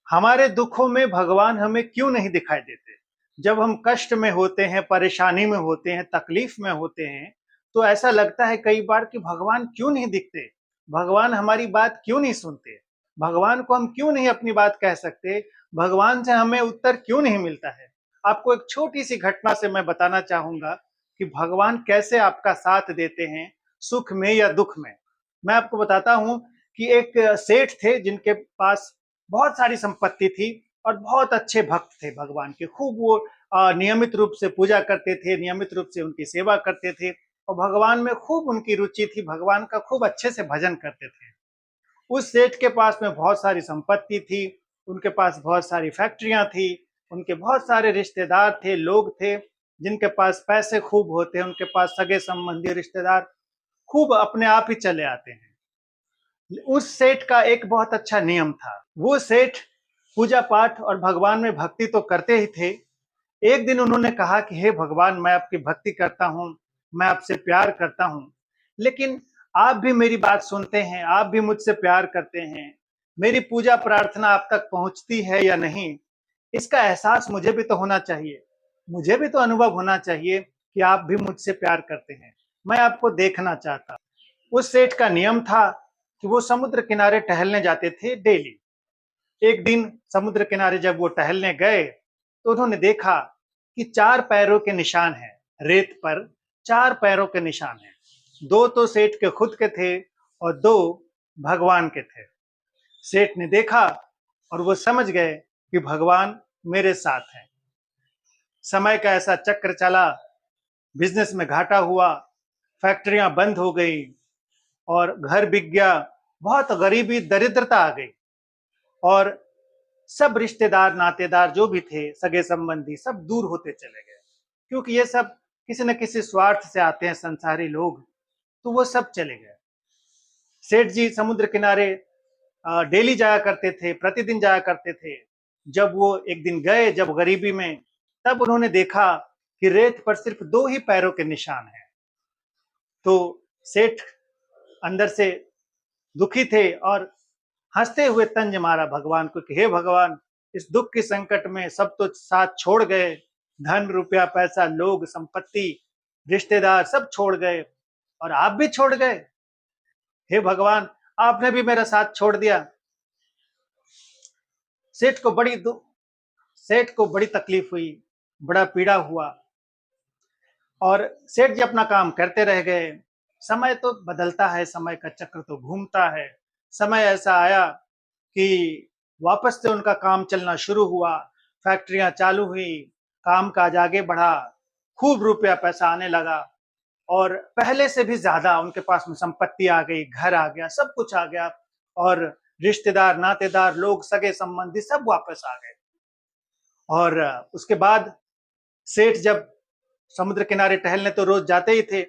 हमारे दुखों में भगवान हमें क्यों नहीं दिखाई देते? जब हम कष्ट में होते हैं, परेशानी में होते हैं, तकलीफ में होते हैं, तो ऐसा लगता है कई बार कि भगवान क्यों नहीं दिखते? भगवान हमारी बात क्यों नहीं सुनते? भगवान को हम क्यों नहीं अपनी बात कह सकते? भगवान से हमें उत्तर क्यों नहीं मिलता है? आपको एक छोटी-सी घटना से मैं बताना चाहूँगा कि भगवान कैसे आपका साथ देते हैं, सुख में या दुःख में। मैं आपको बताता हूँ कि एक सेठ थे जिनके पास बहुत सारी संपत्ति थी और बहुत अच्छे भक्त थे भगवान के। खूब वो नियमित रूप से पूजा करते थे, नियमित रूप से उनकी सेवा करते थे और भगवान में खूब उनकी रुचि थी, भगवान का खूब अच्छे से भजन करते थे। उस सेठ के पास में बहुत सारी संपत्ति थी, उनके पास बहुत सारी फैक्ट्रियाँ थी, उनके बहुत सारे रिश्तेदार थे, लोग थे, जिनके पास पैसे खूब होते हैं, उनके पास सगे-संबंधी रिश्तेदार खूब अपने आप ही चले आते हैं। उस सेठ का एक बहुत अच्छा नियम था। वो सेठ पूजा पाठ और भगवान में भक्ति तो करते ही थे। एक दिन उन्होंने कहा कि हे भगवान, मैं आपकी भक्ति करता हूँ, मैं आपसे प्यार करता हूँ, लेकिन आप भी मेरी बात सुनते हैं, आप भी मुझसे प्यार करते हैं। मेरी पूजा प्रार्थना आप तक पहुँचती है या नहीं, इसका एहसास मुझे भी तो होना चाहिए। मुझे भी तो अनुभव होना चाहिए कि आप भी मुझसे प्यार करते हैं। मैं आपको देखना चाहता। उस सेठ का नियम था कि वो समुद्र किनारे टहलने जाते थे डेली। एक दिन समुद्र किनारे जब वो टहलने गए, तो उन्होंने देखा कि 4 पैरों के निशान हैं, रेत पर 4 पैरों के निशान हैं। 2 तो सेठ के खुद के थे और 2 भगवान के थे। सेठ ने देखा और वो समझ गए कि भगवान मेरे साथ हैं। समय का ऐसा चक्र चला, बिज़नेस में घाटा हुआ, फैक्ट्रियाँ बंद हो गई और घर बिक गया, बहुत गरीबी, दरिद्रता आ गई और सब रिश्तेदार, नातेदार जो भी थे, सगे-संबंधी सब दूर होते चले गए। क्योंकि ये सब किसी न किसी स्वार्थ से आते हैं संसारी लोग, तो वो सब चले गए। सेठ जी समुद्र किनारे डेली जाया करते थे, प्रतिदिन जाया करते थे। जब वो एक दिन गए, जब गरीबी में, तब उन्होंने देखा कि रेत पर सिर्फ 2 ही पैरों के निशान हैं। तो सेठ अंदर से दुखी थे और हंसते हुए तंज मारा भगवान को कि हे भगवान, इस दुख के संकट में सब तो साथ छोड़ गए, धन रुपया पैसा लोग संपत्ति रिश्तेदार सब छोड़ गए और आप भी छोड़ गए। हे भगवान, आपने भी मेरा साथ छोड़ दिया। सेठ को बड़ी दु सेठ को बड़ी तकलीफ हुई, बड़ा पीड़ा हुआ और सेठ जी अपना काम करते रह गए। समय तो बदलता है, समय का चक्र तो घूमता है। समय ऐसा आया कि वापस से उनका काम चलना शुरू हुआ, फैक्ट्रियाँ चालू हुई, काम-काज आगे बढ़ा, खूब रुपया पैसा आने लगा और पहले से भी ज़्यादा उनके पास में संपत्ति आ गई, घर आ गया, सब कुछ आ गया और रिश्तेदार, नातेदार, लोग, सगे-संबंधी सब वापस आ गए। और उसके बाद सेठ जब समुद्र किनारे टहलने तो रोज़ जाते ही थे।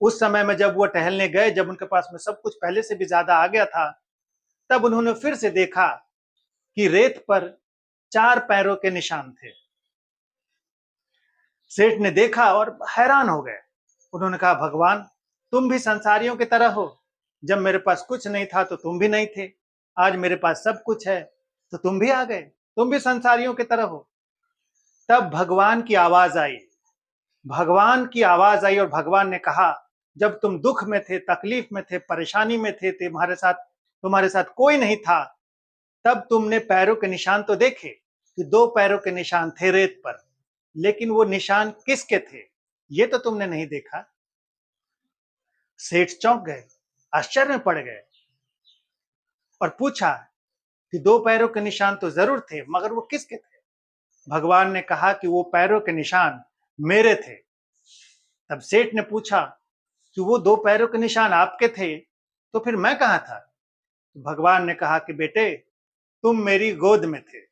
उस समय में जब वो टहलने गए, जब उनके पास में सब कुछ पहले से भी ज़्यादा आ गया था, तब उन्होंने फिर से देखा कि रेत पर 4 पैरों के निशान थे। सेठ ने देखा और हैरान हो गए। उन्होंने कहा, भगवान, तुम भी संसारियों की तरह हो। जब मेरे पास कुछ नहीं था तो तुम भी नहीं थे। आज मेरे पास सब कुछ है तो तुम भी आ गए। तुम भी संसारियों की तरह हो। तब भगवान की आवाज़ आई। भगवान की आवाज़ आई और भगवान ने कहा, जब तुम दुःख में थे, तकलीफ में थे, परेशानी में थे, तुम्हारे साथ कोई नहीं था, तब तुमने पैरों के निशान तो देखे कि 2 पैरों के निशान थे रेत पर, लेकिन वो निशान किसके थे, ये तो तुमने नहीं देखा। सेठ चौंक गए, आश्चर्य में पड़ गए और पूछा कि 2 पैरों के निशान तो ज़रूर थे, मगर वो किसके थे? भगवान ने कहा कि वो पैरों के निशान मेरे थे। तब सेठ ने पूछा कि वो 2 पैरों के निशान आपके थे, तो फिर मैं कहाँ था? तो भगवान ने कहा कि बेटे, तुम मेरी गोद में थे।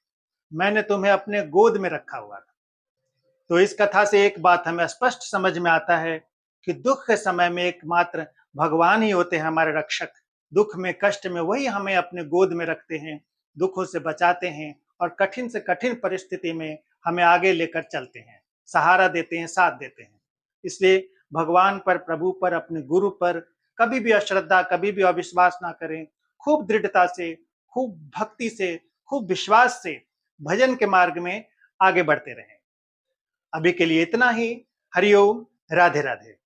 मैंने तुम्हें अपने गोद में रखा हुआ था। तो इस कथा से एक बात हमें स्पष्ट समझ में आता है कि दुःख के समय में एकमात्र भगवान ही होते हैं हमारे रक्षक। दुःख में, कष्ट में वही हमें अपने गोद में रखते हैं, दुखों से बचाते हैं और कठिन से कठिन परिस्थिति में हमें आगे लेकर चलते हैं, सहारा देते हैं, साथ देते हैं। इसलिए भगवान पर, प्रभु पर, अपने गुरु पर कभी भी अश्रद्धा, कभी भी अविश्वास ना करें। खूब दृढ़ता से, खूब भक्ति से, खूब विश्वास से भजन के मार्ग में आगे बढ़ते रहें। अभी के लिए इतना ही। हरिओम, राधे राधे।